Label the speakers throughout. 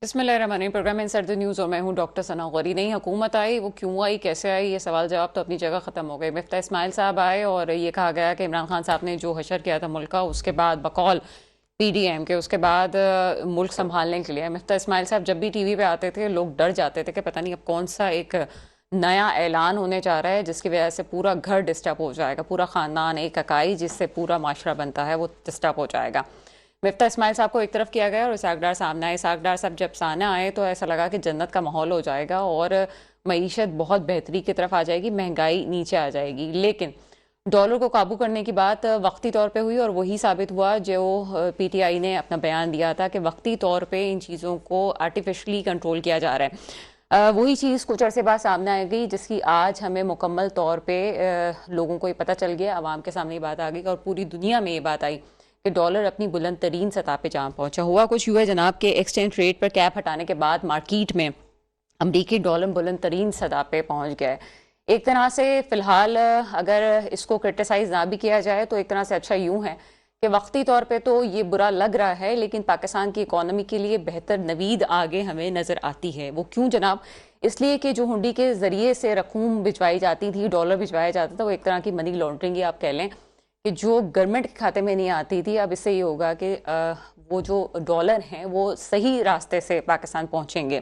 Speaker 1: بسم اللہ الرحمن الرحیم۔ پروگرام انسائڈ دی نیوز اور میں ہوں ڈاکٹر ثنا غوری۔ نئی حکومت آئی، وہ کیوں آئی، کیسے آئی، یہ سوال جواب تو اپنی جگہ ختم ہو گئے۔ مفتاح اسماعیل صاحب آئے اور یہ کہا گیا کہ عمران خان صاحب نے جو حشر کیا تھا ملک کا، اس کے بعد بقول پی ڈی ایم کے اس کے بعد ملک سنبھالنے کے لیے مفتاح اسماعیل صاحب جب بھی ٹی وی پہ آتے تھے لوگ ڈر جاتے تھے کہ پتہ نہیں اب کون سا ایک نیا اعلان ہونے جا رہا ہے جس کی وجہ سے پورا گھر ڈسٹرب ہو جائے گا، پورا خاندان، ایک اکائی جس سے پورا معاشرہ بنتا ہے وہ ڈسٹرب ہو جائے گا۔ مفتاح اسماعیل صاحب کو ایک طرف کیا گیا اور اسحاق ڈار سامنے آئے۔ اسحاق ڈار صاحب جب سامنے آئے تو ایسا لگا کہ جنت کا ماحول ہو جائے گا اور معیشت بہت بہتری کی طرف آ جائے گی، مہنگائی نیچے آ جائے گی۔ لیکن ڈالر کو قابو کرنے کی بات وقتی طور پہ ہوئی اور وہی ثابت ہوا جو پی ٹی آئی نے اپنا بیان دیا تھا کہ وقتی طور پہ ان چیزوں کو آرٹیفیشلی کنٹرول کیا جا رہا ہے۔ وہی چیز کچھ عرصے بعد سامنے آ گئی جس کی آج ہمیں مکمل طور پہ لوگوں کو یہ پتہ چل گیا، عوام کے سامنے یہ بات آ گئی اور پوری دنیا میں یہ بات آئی کہ ڈالر اپنی بلند ترین سطح پہ جہاں پہنچا۔ ہوا کچھ یوں ہے جناب کہ ایکسچینج ریٹ پر کیپ ہٹانے کے بعد مارکیٹ میں امریکی ڈالر بلند ترین سطح پہ پہنچ گیا ہے۔ ایک طرح سے فی الحال اگر اس کو کرٹیسائز نہ بھی کیا جائے تو ایک طرح سے اچھا یوں ہے کہ وقتی طور پہ تو یہ برا لگ رہا ہے، لیکن پاکستان کی اکانومی کے لیے بہتر نوید آگے ہمیں نظر آتی ہے۔ وہ کیوں جناب؟ اس لیے کہ جو ہنڈی کے ذریعے سے رقوم بھجوائی جاتی تھی، ڈالر بھجوایا جاتا تھا، وہ ایک طرح کی منی لانڈرنگ ہی آپ کہہ لیں کہ جو گورنمنٹ کے کھاتے میں نہیں آتی تھی، اب اس سے یہ ہوگا کہ وہ جو ڈالر ہیں وہ صحیح راستے سے پاکستان پہنچیں گے۔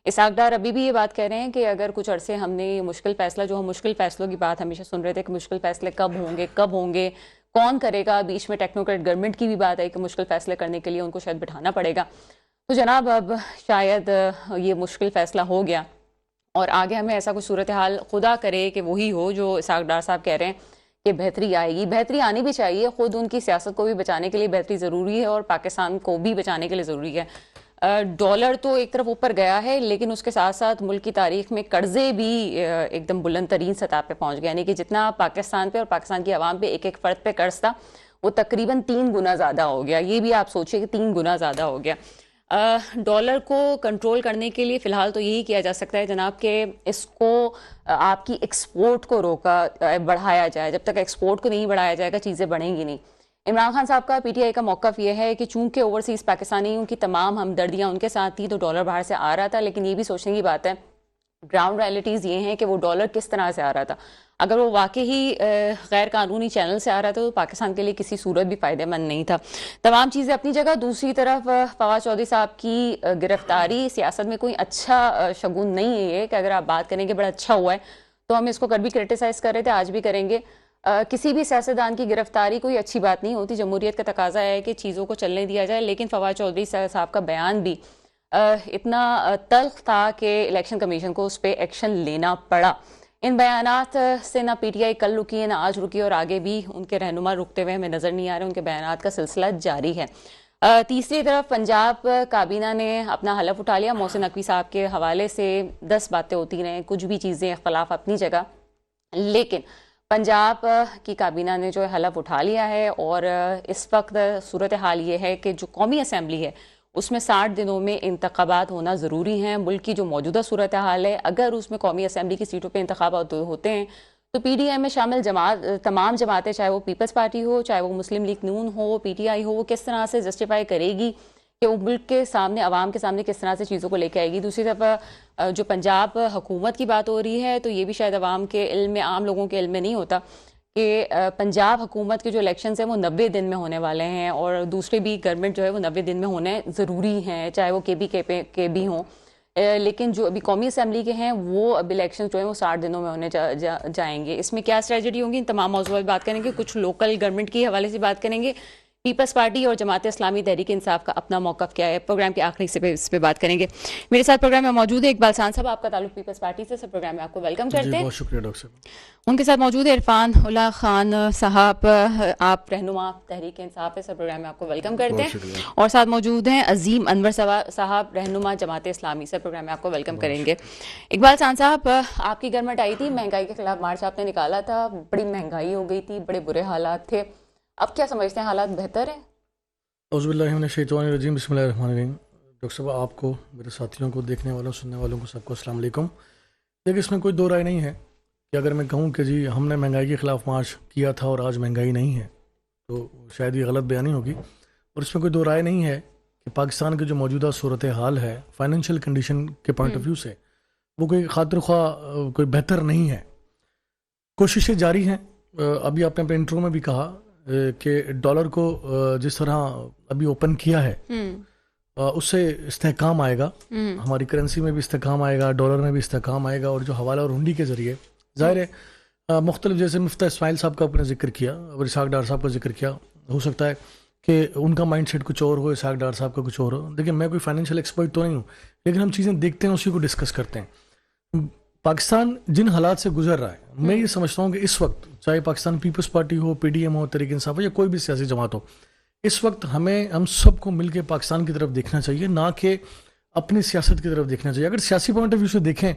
Speaker 1: اسحاق ڈار ابھی بھی یہ بات کہہ رہے ہیں کہ اگر کچھ عرصے ہم نے یہ مشکل فیصلہ، جو ہم مشکل فیصلوں کی بات ہمیشہ سن رہے تھے کہ مشکل فیصلے کب ہوں گے، کون کرے گا، بیچ میں ٹیکنوکریٹ گورنمنٹ کی بھی بات آئی کہ مشکل فیصلے کرنے کے لیے ان کو شاید بٹھانا پڑے گا، تو جناب اب شاید یہ مشکل فیصلہ ہو گیا اور آگے ہمیں ایسا کچھ صورتحال خدا کرے کہ وہی ہو جو اسحاق ڈار صاحب کہہ رہے ہیں کہ بہتری آئے گی۔ بہتری آنی بھی چاہیے، خود ان کی سیاست کو بھی بچانے کے لیے بہتری ضروری ہے اور پاکستان کو بھی بچانے کے لیے ضروری ہے۔ ڈالر تو ایک طرف اوپر گیا ہے لیکن اس کے ساتھ ساتھ ملک کی تاریخ میں قرضے بھی ایک دم بلند ترین سطح پہ پہنچ گئے، یعنی کہ جتنا پاکستان پہ اور پاکستان کی عوام پہ ایک ایک فرد پہ قرض تھا وہ تقریباً 3 گنا زیادہ ہو گیا۔ یہ بھی آپ سوچئے کہ 3 گنا زیادہ ہو گیا۔ ڈالر کو کنٹرول کرنے کے لیے فی الحال تو یہی کیا جا سکتا ہے جناب کہ اس کو آپ کی ایکسپورٹ کو بڑھایا جائے۔ جب تک ایکسپورٹ کو نہیں بڑھایا جائے گا چیزیں بڑھیں گی نہیں۔ عمران خان صاحب کا پی ٹی آئی کا موقف یہ ہے کہ چونکہ اوورسیز پاکستانیوں کی تمام ہمدردیاں ان کے ساتھ تھی تو ڈالر باہر سے آ رہا تھا، لیکن یہ بھی سوچنے کی بات ہے گراؤنڈ ریئلٹیز یہ ہیں کہ وہ ڈالر کس طرح سے آ رہا تھا۔ اگر وہ واقعی غیر قانونی چینل سے آ رہا تھا تو پاکستان کے لیے کسی صورت بھی فائدہ مند نہیں تھا۔ تمام چیزیں اپنی جگہ۔ دوسری طرف فواد چودھری صاحب کی گرفتاری سیاست میں کوئی اچھا شگون نہیں ہے یہ کہ اگر آپ بات کریں کہ بڑا اچھا ہوا ہے تو ہم اس کو کل بھی کرٹیسائز کر رہے تھے، آج بھی کریں گے۔ کسی بھی سیاستدان کی گرفتاری کوئی اچھی بات نہیں ہوتی، جمہوریت کا تقاضا ہے کہ چیزوں کو چلنے دیا جائے، لیکن فواد چودھری صاحب کا بیان بھی اتنا تلخ تھا کہ الیکشن کمیشن کو اس پہ ایکشن لینا پڑا۔ ان بیانات سے نہ پی ٹی آئی کل رکی ہے نہ آج رکی اور آگے بھی ان کے رہنما رکتے ہوئے ہمیں نظر نہیں آ رہے، ان کے بیانات کا سلسلہ جاری ہے۔ تیسری طرف پنجاب کابینہ نے اپنا حلف اٹھا لیا۔ محسن نقوی صاحب کے حوالے سے 10 باتیں ہوتی رہیں، کچھ بھی چیزیں اختلاف اپنی جگہ، لیکن پنجاب کی کابینہ نے جو حلف اٹھا لیا ہے اور اس وقت صورتحال یہ ہے کہ جو قومی اسمبلی ہے اس میں 60 دنوں میں انتخابات ہونا ضروری ہیں۔ ملک کی جو موجودہ صورتحال ہے اگر اس میں قومی اسمبلی کی سیٹوں پہ انتخابات ہوتے ہیں تو پی ڈی ایم میں شامل تمام جماعتیں، چاہے وہ پیپلز پارٹی ہو، چاہے وہ مسلم league known who, P T I ہو، وہ کس طرح سے جسٹیفائی کرے گی کہ وہ ملک کے سامنے، عوام کے سامنے کس طرح سے چیزوں کو لے کے آئے گی۔ دوسری طرف جو پنجاب حکومت کی بات ہو رہی ہے تو یہ بھی شاید عوام کے علم میں، عام لوگوں کے علم میں نہیں ہوتا کہ پنجاب حکومت کے جو الیکشنز ہیں وہ 90 دن میں ہونے والے ہیں اور دوسرے بھی گورنمنٹ جو ہے وہ 90 دن میں ہونے ضروری ہیں، چاہے وہ کے بھی ہوں، لیکن جو ابھی قومی اسمبلی کے ہیں وہ اب الیکشن جو ہیں وہ 60 دنوں میں ہونے جائیں گے۔ اس میں کیا اسٹریٹجی ہوگی، ان تمام موضوعات بات کریں گے۔ کچھ لوکل گورنمنٹ کے حوالے سے بات کریں گے، پیپلز پارٹی اور جماعت اسلامی تحریک انصاف کا اپنا موقف کیا ہے، پروگرام کے آخری سے اس پہ بات کریں گے۔ میرے ساتھ پروگرام میں موجود ہے اقبال سان صاحب، آپ کا تعلق پیپلز پارٹی سے، سب پروگرام میں آپ کو ویلکم کرتے ہیں۔
Speaker 2: بہت شکریہ ڈاکٹر صاحب۔
Speaker 1: ان کے ساتھ موجود ہے عرفان اللہ خان صاحب، آپ رہنما تحریک انصاف ہے، سب پروگرام میں آپ کو ویلکم کرتے ہیں۔ اور ساتھ موجود ہیں عظیم انور صاحب، رہنما جماعت اسلامی، سب پروگرام میں آپ کو ویلکم کریں گے۔ اقبال سان صاحب، آپ کی گورنمنٹ آئی تھی، مہنگائی کے خلاف مارچ آپ نے نکالا تھا، بڑی مہنگائی ہو گئی تھی، بڑے برے حالات تھے، اب کیا سمجھتے ہیں حالات بہتر ہیں؟
Speaker 2: اعوذ باللہ من الشیطان الرجیم، بسم اللہ الرحمن الرحیم۔ ڈاکٹر صاحب، آپ کو، میرے ساتھیوں کو، دیکھنے والوں، سننے والوں کو، سب کو السلام علیکم۔ دیکھیں، اس میں کوئی دو رائے نہیں ہے کہ اگر میں کہوں کہ جی ہم نے مہنگائی کے خلاف مارچ کیا تھا اور آج مہنگائی نہیں ہے تو شاید یہ غلط بیانی ہوگی، اور اس میں کوئی دو رائے نہیں ہے کہ پاکستان کی جو موجودہ صورتحال ہے فائنینشیل کنڈیشن کے پوائنٹ آف ویو سے وہ کوئی خاطر خواہ کوئی بہتر نہیں ہے. کوششیں جاری ہیں. ابھی آپ نے اپنے انٹرو میں بھی کہا کہ ڈالر کو جس طرح ابھی اوپن کیا ہے اس سے استحکام آئے گا, ہماری کرنسی میں بھی استحکام آئے گا, ڈالر میں بھی استحکام آئے گا, اور جو حوالہ اور ہنڈی کے ذریعے ظاہر ہے مختلف, جیسے مفتہ اسماعیل صاحب کا آپ نے ذکر کیا اور اسحاق ڈار صاحب کا ذکر کیا, ہو سکتا ہے کہ ان کا مائنڈ سیٹ کچھ اور ہو, اسحاق ڈار صاحب کا کچھ اور ہو. دیکھیں میں کوئی فائنینشیل ایکسپرٹ تو نہیں ہوں, لیکن ہم چیزیں دیکھتے ہیں اسی کو ڈسکس کرتے ہیں. پاکستان جن حالات سے گزر رہا ہے, میں یہ سمجھتا ہوں کہ اس وقت چاہے پاکستان پیپلز پارٹی ہو, پی ڈی ایم ہو, تحریک انصاف ہو, یا کوئی بھی سیاسی جماعت ہو, اس وقت ہم سب کو مل کے پاکستان کی طرف دیکھنا چاہیے, نہ کہ اپنی سیاست کی طرف دیکھنا چاہیے. اگر سیاسی پوائنٹ آف ویو سے دیکھیں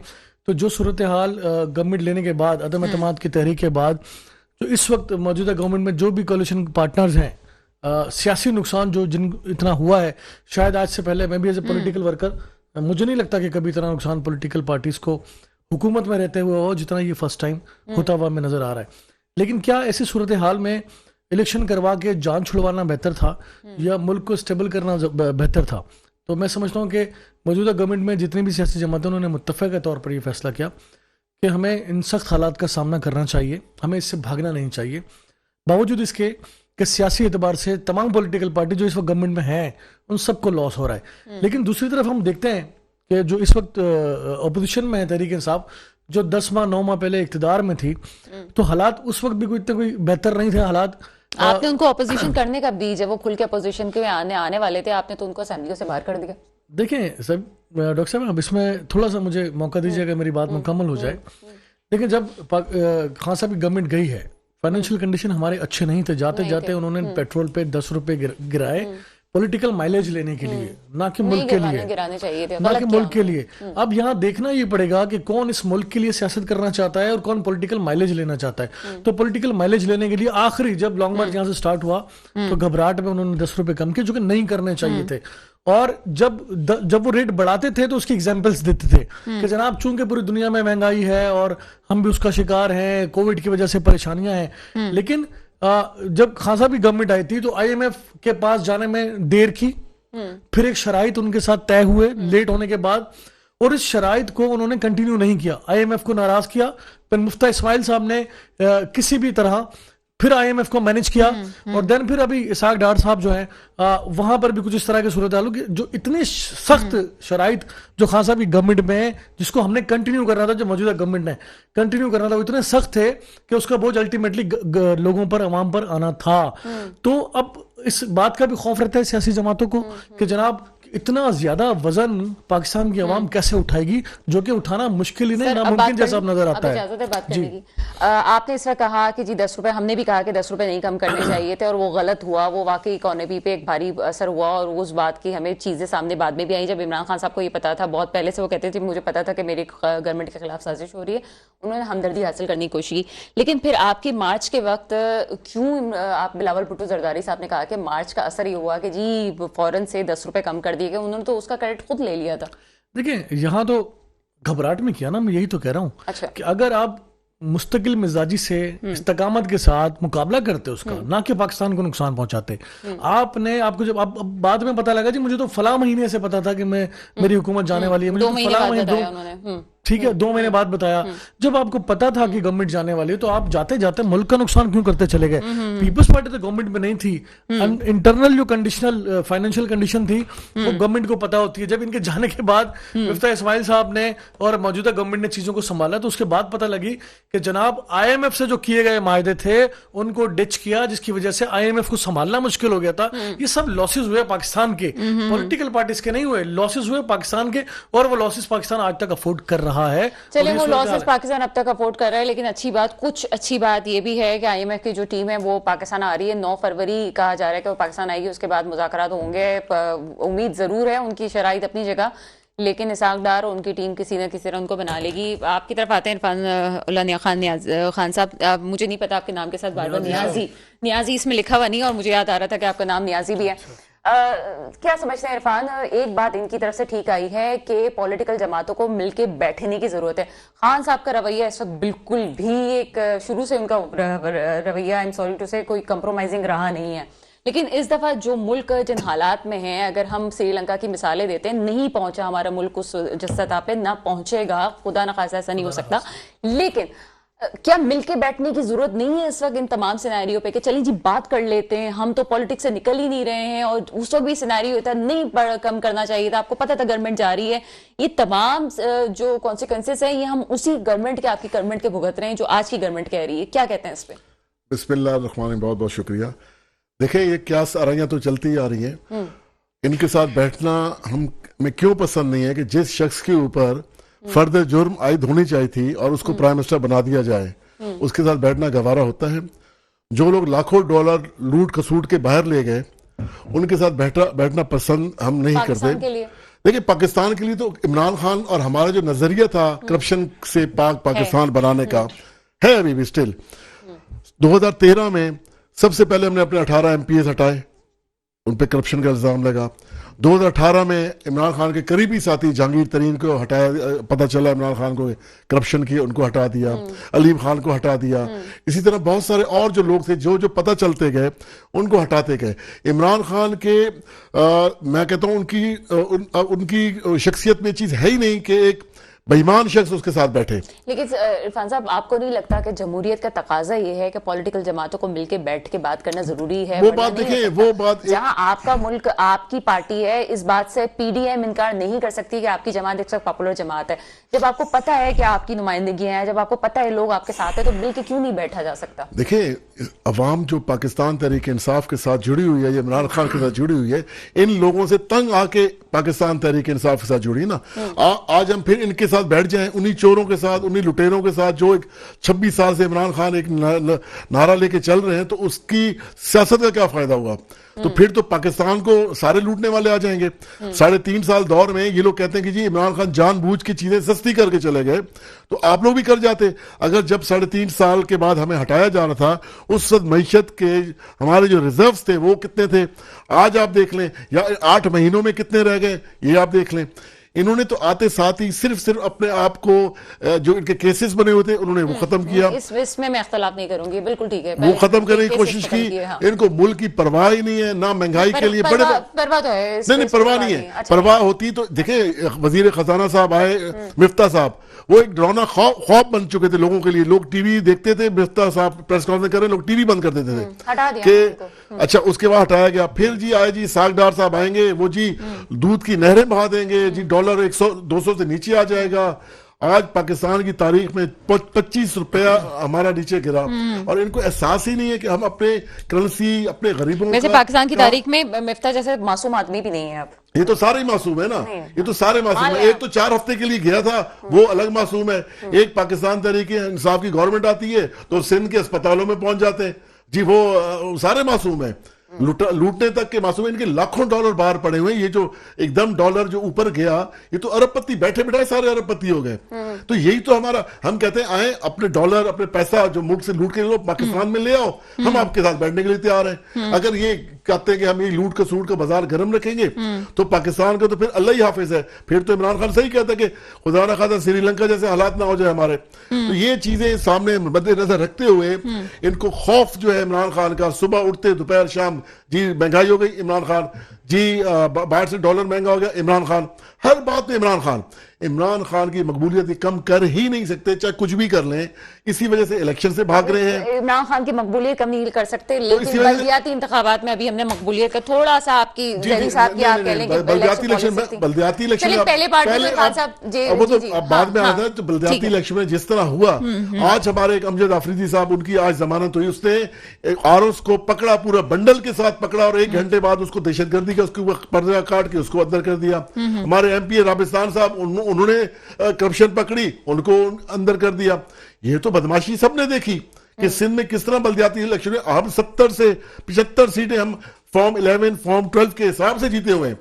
Speaker 2: تو جو صورتحال گورنمنٹ لینے کے بعد, عدم اعتماد کی تحریک کے بعد, جو اس وقت موجودہ گورنمنٹ میں جو بھی کولیشن پارٹنرز ہیں, سیاسی نقصان جو اتنا ہوا ہے, شاید آج سے پہلے میں بھی ایز اے پولیٹیکل ورکر مجھے نہیں لگتا کہ کبھی اتنا نقصان پولیٹیکل پارٹیز کو حکومت میں رہتے ہوئے ہو جتنا یہ فرسٹ ٹائم ہوتا ہوا ہمیں نظر آ رہا ہے. لیکن کیا ایسی صورتحال میں الیکشن کروا کے جان چھڑوانا بہتر تھا یا ملک کو اسٹیبل کرنا بہتر تھا؟ تو میں سمجھتا ہوں کہ موجودہ گورنمنٹ میں جتنی بھی سیاسی جماعتیں انہوں نے متفقہ طور پر یہ فیصلہ کیا کہ ہمیں ان سخت حالات کا سامنا کرنا چاہیے, ہمیں اس سے بھاگنا نہیں چاہیے, باوجود اس کے کہ سیاسی اعتبار سے تمام پولیٹیکل پارٹی جو اس وقت گورنمنٹ میں ہیں ان سب کو لاس ہو رہا ہے. لیکن دوسری طرف ہم دیکھتے ہیں کہ جو اس وقت اپوزیشن میں ہے تحریک انصاف, جو 10 ماہ 9 ماہ پہلے اقتدار میں تھی, تو حالات اس وقت بھی کوئی بہتر نہیں تھے حالات.
Speaker 1: آپ نے ان کو اپوزیشن کرنے کب دی؟ جب وہ کھل کے اپوزیشن کے آنے والے تھے آپ نے تو ان کو اسمبلیوں سے باہر کر دیا.
Speaker 2: دیکھیں سر ڈاکٹر صاحب, اب اس میں تھوڑا سا مجھے موقع دیجیے کہ میری بات مکمل ہو جائے. دیکھیں جب خان صاحب کی گورنمنٹ گئی ہے, فائنینشیل کنڈیشن ہمارے اچھے نہیں تھے, جاتے جاتے انہوں نے پیٹرول پہ 10 روپے گرائے پولیٹیکل مائلیج لینے کے لیے, نہ کہ ملک کے لیے, نہ کہ ملک کے لیے. اب یہاں دیکھنا یہ پڑے گا کہ کون اس ملک کے لیے سیاست کرنا چاہتا ہے اور کون پولیٹیکل مائلیج لینا چاتا ہے. تو پولیٹیکل مائلیج لینے کے لیے آخری جب لانگ مارچ یہاں سے سٹارٹ ہوا تو گھبراہٹ میں انہوں نے 10 روپے کم کیے, جو کہ نہیں کرنے چاہیے تھے. اور جب وہ ریٹ بڑھاتے تھے تو اس کی ایگزامپلس دیتے تھے کہ جناب چونکہ پوری دنیا میں مہنگائی ہے اور ہم بھی اس کا شکار ہیں, کووڈ کی وجہ سے پریشانیاں ہیں. لیکن جب خان صاحب کی گورنمنٹ آئی تھی تو آئی ایم ایف کے پاس جانے میں دیر کی, پھر ایک شرائط ان کے ساتھ طے ہوئے لیٹ ہونے کے بعد, اور اس شرائط کو انہوں نے کنٹینیو نہیں کیا, آئی ایم ایف کو ناراض کیا. پھر مفتہ اسماعیل صاحب نے کسی بھی طرح پھر آئی ایم ایف کو مینج کیا, اور دین پھر ابھی اسحاق ڈار صاحب جو ہیں وہاں پر بھی کچھ اس طرح کے صورتحال کی جو اتنی سخت شرائط جو خان صاحب کی گورنمنٹ میں جس کو ہم نے کنٹینیو کرنا تھا, جو موجودہ گورنمنٹ نے کنٹینیو کرنا تھا, وہ اتنے سخت تھے کہ اس کا بوجھ الٹیمیٹلی لوگوں پر, عوام پر آنا تھا. تو اب اس بات کا بھی خوف رہتا ہے سیاسی جماعتوں کو کہ جناب اتنا زیادہ وزن پاکستان کی عوام کیسے اٹھائے گی, جو کہ اٹھانا مشکل ہی نہیں, ناممکن جیسا اب نظر آتا ہے.
Speaker 1: اجازت ہے بات کرنے کی. آپ نے اس وقت کہا کہ جی 10 روپے, ہم نے بھی کہا کہ 10 روپے نہیں کم کرنے چاہیے تھے, اور وہ غلط ہوا, وہ واقعی اکانومی پہ ایک بھاری اثر ہوا, اور اس بات کی ہمیں چیزیں سامنے بعد میں بھی آئیں. جب عمران خان صاحب کو یہ پتا تھا بہت پہلے سے, وہ کہتے تھے مجھے پتا تھا کہ میری گورنمنٹ کے خلاف سازش ہو رہی ہے, انہوں نے ہمدردی حاصل کرنے کی کوشش کی. لیکن پھر آپ کی مارچ کے وقت کیوں آپ بلاول بھٹو زرداری صاحب نے کہا کہ مارچ کا اثر یہ ہوا کہ جی فوراً سے 10 روپے کم کر دیے گئے, انہوں نے تو اس کا کریڈٹ خود لے لیا تھا.
Speaker 2: دیکھیں یہاں تو گھبراہٹ میں کیا نا, میں یہی تو کہہ رہا ہوں کہ اگر آپ مستقل مزاجی سے استقامت کے ساتھ مقابلہ کرتے اس کا, نہ کہ پاکستان کو نقصان پہنچاتے. آپ کو جب بعد میں پتا لگا جی مجھے تو فلاں مہینے سے پتا تھا کہ میری حکومت جانے والی ہے, مجھے تو فلاں مہینے, ٹھیک ہے 2 مہینے بعد بتایا. جب آپ کو پتا تھا کہ گورنمنٹ جانے والی ہے تو آپ جاتے جاتے ملک کا نقصان کیوں کرتے چلے گئے؟ پیپلز پارٹی تو گورنمنٹ میں نہیں تھی, انٹرنل جو کنڈیشنل فائنینشیل کنڈیشن تھی وہ گورنمنٹ کو پتا ہوتی ہے. جب ان کے جانے کے بعد مفتہ اسماعیل صاحب نے اور موجودہ گورنمنٹ نے چیزوں کو سنبھالا تو اس کے بعد پتا لگی کہ جناب آئی ایم ایف سے جو کیے گئے معاہدے تھے ان کو ڈچ کیا, جس کی وجہ سے آئی ایم ایف کو سنبھالنا مشکل ہو گیا تھا. یہ سب لاسز ہوئے پاکستان کے, پولیٹیکل پارٹیز کے نہیں ہوئے, لاسز ہوئے پاکستان کے, اور وہ لاسز پاکستان آج تک افورڈ کر رہا ہے.
Speaker 1: وہ لاسز پاکستان اب تک افورڈ کر رہا ہے. لیکن کچھ اچھی بات یہ بھی ہے کہ آئی ایم ایف کی جو ٹیم ہے وہ پاکستان آ رہی ہے. 9 فروری کہا جا رہا ہے کہ وہ پاکستان آئے گی, اس کے بعد مذاکرات ہوں گے. امید ضرور ہے, ان کی شرائط اپنی جگہ, لیکن اسحاق ڈار اور ان کی ٹیم کسی نہ کسی طرح ان کو بنا لے گی. آپ کی طرف آتے ہیں عرفان اللہ خان صاحب, مجھے نہیں پتا آپ کے نام کے ساتھ بار بار نیازی اس میں لکھا ہوا نہیں, اور مجھے یاد آ رہا تھا کہ آپ کا نام نیازی بھی ہے. کیا سمجھتے ہیں عرفان, ایک بات ان کی طرف سے ٹھیک آئی ہے کہ پولیٹیکل جماعتوں کو مل کے بیٹھنے کی ضرورت ہے. خان صاحب کا رویہ اس وقت بالکل بھی ایک شروع سے ان کا رویہ کوئی کمپرومائزنگ رہا نہیں ہے. لیکن اس دفعہ جو ملک جن حالات میں ہیں، اگر ہم سری لنکا کی مثالیں دیتے ہیں، نہیں پہنچا ہمارا ملک اس جس سطح پہ، نہ پہنچے گا، خدا نخواستہ ایسا نہیں ہو سکتا، لیکن کیا مل کے بیٹھنے کی ضرورت نہیں ہے اس وقت ان تمام سینیریو پہ کہ چلیں جی بات کر لیتے ہیں، ہم تو پولیٹکس سے نکل ہی نہیں رہے ہیں، اور اس وقت بھی سینیریو ہوتا ہے نہیں کم کرنا چاہیے تھا، آپ کو پتہ تھا گورنمنٹ جا رہی ہے، یہ تمام جو کانسیکوینسز ہیں یہ ہم اسی گورنمنٹ کے، آپ کی گورنمنٹ کے بھگت رہے ہیں جو آج کی گورنمنٹ کہہ رہی ہے، کیا کہتے ہیں اس پہ؟
Speaker 3: بسم اللہ الرحمن الرحیم، بہت بہت شکریہ. دیکھیں یہ کیا آرائیاں تو چلتی آ رہی ہیں، ان کے ساتھ بیٹھنا ہمیں کیوں پسند نہیں ہے کہ جس شخص کے اوپر فرد جرم عائد ہونی چاہیے تھی اور اس کو پرائم منسٹر بنا دیا جائے، اس کے ساتھ بیٹھنا گوارا ہوتا ہے. جو لوگ لاکھوں ڈالر لوٹ کسوٹ کے باہر لے گئے ان کے ساتھ بیٹھنا پسند ہم نہیں کرتے.
Speaker 1: پاکستان کے لیے
Speaker 3: دیکھیں پاکستان کے لیے تو عمران خان اور ہمارا جو نظریہ تھا کرپشن سے پاک پاکستان بنانے کا ہے ابھی بھی اسٹل. 2013 میں سب سے پہلے ہم نے اپنے 18 ایم پی ایس ہٹائے، ان پہ کرپشن کا الزام لگا. 2018 میں عمران خان کے قریبی ساتھی جہانگیر ترین کو ہٹایا، پتہ چلا عمران خان کو کرپشن کی، ان کو ہٹا دیا. علیم خان کو ہٹا دیا. اسی طرح بہت سارے اور جو لوگ تھے جو پتہ چلتے گئے ان کو ہٹاتے گئے. عمران خان کے میں کہتا ہوں ان کی شخصیت میں چیز ہے ہی نہیں کہ ایک بےایمان شخص اس کے ساتھ بیٹھے.
Speaker 1: لیکن عرفان صاحب آپ کو نہیں لگتا کہ جمہوریت کا تقاضا یہ ہے کہ پولیٹیکل جماعتوں کو مل کے بیٹھ کے بات کرنا ضروری ہے؟
Speaker 3: وہ بات دیکھیں، وہ بات
Speaker 1: جہاں آپ کا ملک، آپ کی پارٹی ہے، اس بات سے پی ڈی ایم انکار نہیں کر سکتی کہ آپ کی جماعت ایک سب پاپولر جماعت ہے. جب آپ کو پتہ ہے کہ آپ کی نمائندگیاں ہیں، جب آپ کو پتہ ہے لوگ آپ کے ساتھ ہیں، تو مل کے کیوں نہیں بیٹھا جا سکتا؟
Speaker 3: دیکھیں عوام جو پاکستان تحریک انصاف کے ساتھ جڑی ہوئی ہے، یہ عمران خان کے ساتھ جڑی ہوئی ہے، ان لوگوں سے تنگ آ کے پاکستان تحریک انصاف کے ساتھ جڑی نا. آج ہم پھر ان کے ساتھ بیٹھ جائیں، انہی چوروں کے ساتھ، انہی لٹیروں کے ساتھ جو ایک 26 سال سے عمران خان ایک نعرہ لے کے چل رہے ہیں، تو اس کی سیاست کا کیا فائدہ ہوا؟ تو پھر تو پاکستان کو سارے لوٹنے والے آ جائیں گے. 3.5 سال دور میں یہ لوگ کہتے ہیں کہ جی عمران خان جان بوجھ کے چیزیں سستی کر کے چلے گئے، تو آپ لوگ بھی کر جاتے. اگر جب 3.5 سال کے بعد ہمیں ہٹایا جا رہا تھا، اس وقت معیشت کے ہمارے جو ریزروز تھے وہ کتنے تھے، آج آپ دیکھ لیں، یا 8 مہینوں میں کتنے رہ گئے یہ آپ دیکھ لیں. انہوں نے تو آتے ساتھ ہی صرف اپنے آپ کو جو ان کے کیسز بنے ہوئے تھے انہوں نے وہ ختم کیا.
Speaker 1: اس میں اختلاف نہیں کروں گی، بالکل ٹھیک ہے،
Speaker 3: وہ ختم کرنے کی کوشش کی. ان کو ملک کی پرواہ ہی نہیں ہے، نہ مہنگائی کے لیے
Speaker 1: پرواہ تو ہے،
Speaker 3: نہیں پرواہ نہیں ہے. پرواہ ہوتی تو دیکھیں وزیر خزانہ صاحب آئے، مفتاح صاحب، وہ ایک ڈراؤنا خواب بن چکے تھے لوگوں کے لیے. لوگ ٹی وی دیکھتے تھے، مفتاح صاحب پریس کانفرنس کر رہے ہیں، لوگ ٹی وی بند کر دیتے تھے کہ اچھا. اس کے بعد ہٹایا گیا. پھر جی آئے جی ساگڈار صاحب آئیں گے، وہ جی دودھ کی نہریں بہا دیں گے، جی ڈالر 100-200 سے نیچے آ جائے گا. آج پاکستان کی تاریخ میں 25 روپیہ ہمارا نیچے گرا، اور ان کو احساس ہی نہیں ہے کہ ہم اپنے کرنسی، اپنے غریبوں
Speaker 1: ویسے پاکستان کی تاریخ میں مفتاح جیسے معصوم آدمی بھی نہیں ہے اب.
Speaker 3: یہ تو سارے معصوم ہے نا، یہ تو سارے معصوم ہے. ایک تو 4 ہفتے کے لیے گیا تھا، وہ الگ معصوم ہے. ایک پاکستان تحریک انصاف کی گورنمنٹ آتی ہے تو سندھ کے اسپتالوں میں پہنچ جاتے ہیں جی، وہ سارے معصوم ہیں. لوٹنے تک کے معصوم. ان کے لاکھوں ڈالر باہر پڑے ہوئے. یہ جو ایک دم ڈالر جو اوپر گیا، یہ تو ارب پتی بیٹھے بیٹھائے سارے ارب پتی ہو گئے. تو یہی تو ہمارا، ہم کہتے ہیں آئیں اپنے ڈالر، اپنے پیسہ جو ملک سے لوٹ کے لو پاکستان میں لے آؤ، ہم آپ کے ساتھ بیٹھنے کے لیے تیار ہیں. اگر یہ کہتے ہیں کہ ہم یہ لوٹ کا سوٹ کا بازار گرم رکھیں گے تو پاکستان کا تو پھر اللہ ہی حافظ ہے. پھر تو عمران خان صحیح کہتا ہے کہ خدا نہ خواستہ سری لنکا جیسے حالات نہ ہو جائے ہمارے. تو یہ چیزیں سامنے مد نظر رکھتے ہوئے ان کو خوف جو ہے عمران خان کا، صبح اٹھتے دوپہر شام جی مہنگائی ہو گئی عمران خان، جی باہر سے ڈالر مہنگا ہو گیا عمران خان، ہر بات میں عمران خان کی مقبولیت کم کر ہی نہیں سکتے چاہے کچھ بھی کر لیں. اسی وجہ سے الیکشن سے بھاگ رہے ہیں.
Speaker 1: عمران خان کی مقبولیت کم نہیں کر سکتے، لیکن بلدیاتی انتخابات میں ابھی ہم نے مقبولیت کا تھوڑا سا آپ کی ذہنی صاحب کی آپ کہہ لیں کہ
Speaker 3: بلدیاتی الیکشن
Speaker 1: پہلے
Speaker 3: وہ تو اب بعد میں آتا ہے. تو بلدیاتی الیکشن میں جس طرح ہوا، آج ہمارے ایک امجد آفریدی صاحب، ان کی آج ضمانت ہوئی، اس نے آرس کو پکڑا، پورا بنڈل کے ساتھ پکڑا، اور 1 گھنٹے بعد اس کو دہشت گردی کا اس کو پردہ کاٹ کے اس کو اندر کر دیا. ہمارے ایم پی رابستان صاحب، انہوں نے کرپشن پکڑی، ان کو اندر کر دیا. یہ تو بدماشی سب نے دیکھی کہ سندھ میں کس طرح بلدیاتی الیکشن میں ہم 70 سے 75 سیٹیں ہم فارم 11 فارم 12 کے حساب سے جیتے ہوئے ہیں،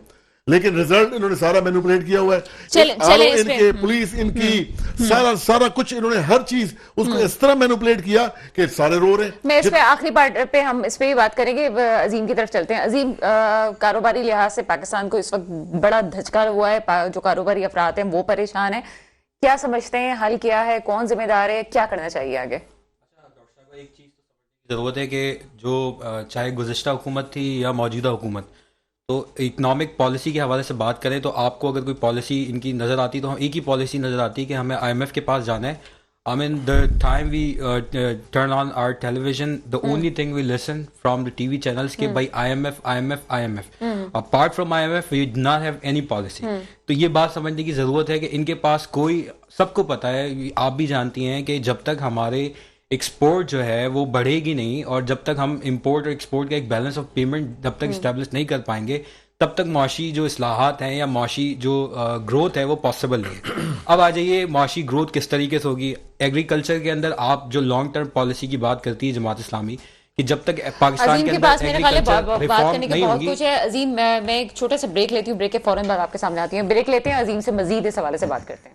Speaker 3: لیکن رزلٹ انہوں نے سارا مینوپولیٹ کیا ہوا ہے. ان کے پولیس، ان کی سارا کچھ، انہوں نے ہر چیز اس کو اس طرح مینوپولیٹ کیا کہ سارے رو رہے ہیں.
Speaker 1: میں اس پہ آخری پارٹ پہ ہم اس پہ ہی بات کریں گے. عظیم کی طرف چلتے ہیں. عظیم، کاروباری لحاظ سے پاکستان کو اس وقت بڑا دھچکا ہوا ہے، جو کاروباری افراد ہیں وہ پریشان ہیں. کیا سمجھتے ہیں حل کیا ہے، کون ذمہ دار ہے، کیا کرنا چاہیے آگے؟
Speaker 4: ضرورت ہے کہ جو چاہے گزشتہ حکومت تھی یا موجودہ حکومت، تو اکنامک پالیسی کے حوالے سے بات کریں تو آپ کو اگر کوئی پالیسی ان کی نظر آتی تو ایک ہی پالیسی نظر آتی ہے کہ ہمیں آئی ایم ایف کے پاس جانا ہے. I mean, the time we turn on our television, the only thing we listen from the TV channels کہ بھائی IMF, IMF, IMF. Apart from IMF, we do not have any policy. تو یہ بات سمجھنے کی ضرورت ہے کہ ان کے پاس کوئی، سب کو پتہ ہے، آپ بھی جانتی ہیں کہ جب تک ہمارے ایکسپورٹ جو ہے وہ بڑھے گی نہیں، اور جب تک ہم امپورٹ اور ایکسپورٹ کا ایک بیلنس آف پیمنٹ جب تک اسٹیبلش نہیں کر پائیں گے، تب تک معاشی جو اصلاحات ہیں یا معاشی جو گروتھ ہے وہ پاسبل نہیں ہے. اب آ جائیے معاشی گروتھ کس طریقے سے ہوگی. ایگریکلچر کے اندر آپ جو لانگ ٹرم پالیسی کی بات کرتی ہے جماعت اسلامی، کہ جب تک پاکستان کے اندر ایگریکلچر ریفارم نہیں ہوگی.
Speaker 1: کچھ ہے عظیم، میں ایک چھوٹا سا بریک لیتی ہوں، بریک کے فوراً بعد آپ کے سامنے آتی ہوں. بریک لیتے ہیں، عظیم سے مزید اس حوالے سے بات کرتے ہیں.